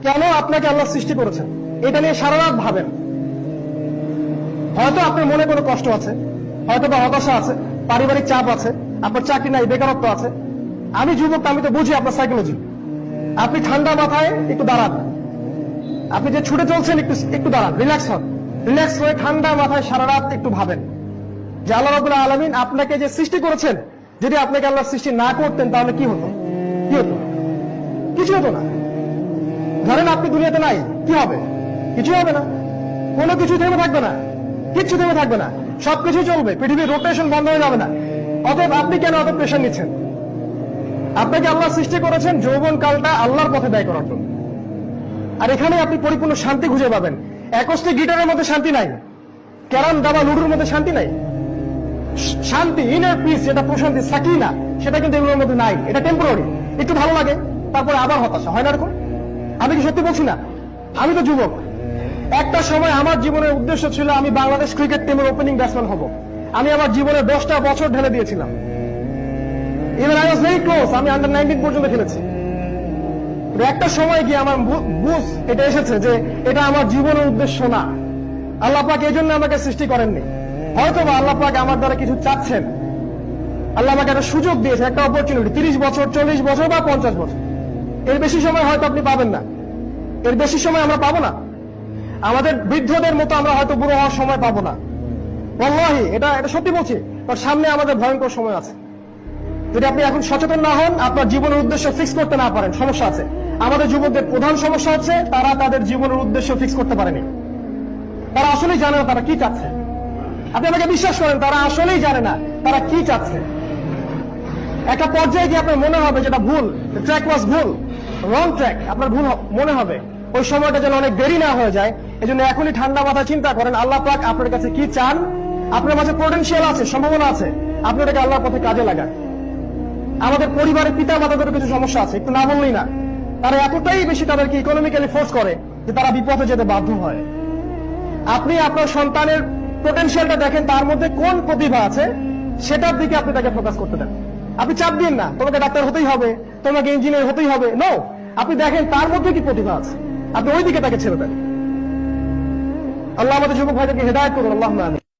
কেন আপনাকে আল্লাহ সৃষ্টি করেছেন এটা নিয়ে সারা রাত ভাবেন। হয়তো আপনার মনে কোনো কষ্ট আছে, হয়তো বা হতাশা আছে, পারিবারিক চাপ আছে, আপনার চাকরি নাই, বেকারত্ব আছে। আমি যুবক, আমি তো বুঝি আপনার সাইকোলজি। আপনি ঠান্ডা মাথায় একটু দাঁড়ান, আপনি যে ছুটে চলছেন একটু একটু দাঁড়ান, রিল্যাক্স হন, রিল্যাক্স হয়ে ঠান্ডা মাথায় সারা রাত একটু ভাবেন যে আল্লাহ রাব্বুল আলামিন আপনাকে যে সৃষ্টি করেছেন, যদি আপনাকে আল্লাহ সৃষ্টি না করতেন তাহলে কি হতো? কি হতো? কিছু হতো না। ধরেন আপনি দুনিয়াতে নাই, কি হবে? কিছু হবে না, কোনো কিছু থেমে থাকবে না, কিচ্ছু থেমে থাকবে না, সবকিছু চলবে, পৃথিবীর রোটেশন বন্ধ হয়ে যাবে না। অতএব আপনি কেন অত প্রেশার নিচ্ছেন? আপনাকে আল্লাহ সৃষ্টি করেছেন যৌবন কালটা আল্লাহর পথে ব্যয় করার জন্য। আর এখানে আপনি পরিপূর্ণ শান্তি খুঁজে পাবেন। অ্যাকোস্টিক গিটারের মধ্যে শান্তি নাই, ক্যারাম দাবা লুডুর মধ্যে শান্তি নাই। শান্তি, ইনার পিস, যেটা প্রশান্তি, সাকিনা, সেটা কিন্তু এগুলোর মধ্যে নাই। এটা টেম্পোরারি, একটু ভালো লাগে, তারপরে আবার হতাশা হয় না এরকম? আমি কি সত্যি বলছি না? আমি তো যুবক, একটা সময় আমার জীবনের উদ্দেশ্য ছিল আমি বাংলাদেশ ক্রিকেট টিমের ওপেনিং ব্যাটসম্যান হব। আমি আমার জীবনে 10টা বছর ঢেলে দিয়েছিলাম। Even I was very close, আমি আন্ডার 19 পর্যন্ত খেলেছি। একটা সময় গিয়ে আমার বুঝ এটা এসেছে যে এটা আমার জীবনের উদ্দেশ্য না। আল্লাহ পাক এই জন্য আমাকে সৃষ্টি করেননি। হয়তো বা আল্লাহ পাক আমার দ্বারা কিছু চাচ্ছেন। আল্লাহ আমাকে একটা সুযোগ দিয়েছে, একটা অপরচুনিটি, 30 বছর, 40 বছর বা 50 বছর। এর বেশি সময় হয়তো আপনি পাবেন না, এর বেশি সময় আমরা পাবো না। আমাদের বৃদ্ধদের মতো আমরা হয়তো বুড়ো হওয়ার সময় পাবো না। ওয়াল্লাহি এটা সত্যি বলছি। কারণ সামনে আমাদের ভয়ঙ্কর সময় আছে। যদি আপনি এখন সচেতন না হন, আপনার জীবনের উদ্দেশ্য ফিক্স করতে না পারেন, সমস্যা আছে। আমাদের যুবকদের প্রধান সমস্যা হচ্ছে তারা তাদের জীবনের উদ্দেশ্য ফিক্স করতে পারেনি। তারা আসলেই জানে না তারা কি চাচ্ছে। আপনি আমাকে বিশ্বাস করেন, তারা আসলেই জানে না তারা কি চাচ্ছে। একটা পর্যায়ে গিয়ে আপনার মনে হবে যেটা ভুল, ট্র্যাক ওয়াজ ভুল, রং ট্র্যাক, আপনার ভুল মনে হবে। ওই সময়টা যেন অনেক দেরি না হয়ে যায়, এই জন্য এখনই ঠান্ডা মাথায় চিন্তা করেন আল্লাহ পাক আপনার কাছে কি চান। আপনার মাঝে পোটেনশিয়াল আছে, সম্ভাবনা আছে, আপনি এটাকে আল্লাহর পথে কাজে লাগান। আমাদের পরিবারের পিতা মাতাদের কিছু সমস্যা আছে, একটু না বললেই না। তারা এতটাই বেশি তাদেরকে ইকোনমিক্যালি ফোর্স করে যে তারা বিপথে যেতে বাধ্য হয়। আপনি আপনার সন্তানের পোটেনশিয়ালটা দেখেন, তার মধ্যে কোন প্রতিভা আছে সেটার দিকে আপনি তাকে ফোকাস করতে দেন। আপনি চাপ দিন না তোমাকে ডাক্তার হতেই হবে, তোমাকে ইঞ্জিনিয়ার হতেই হবে, নো। আপনি দেখেন তার মধ্যে কি প্রতিভা আছে, আপনি ওই দিকে তাকে ছেড়ে দেন। আল্লাহ আমাদের যুবক ভাইদেরকে হেদায়েত করুন, আল্লাহুম্মা আমিন।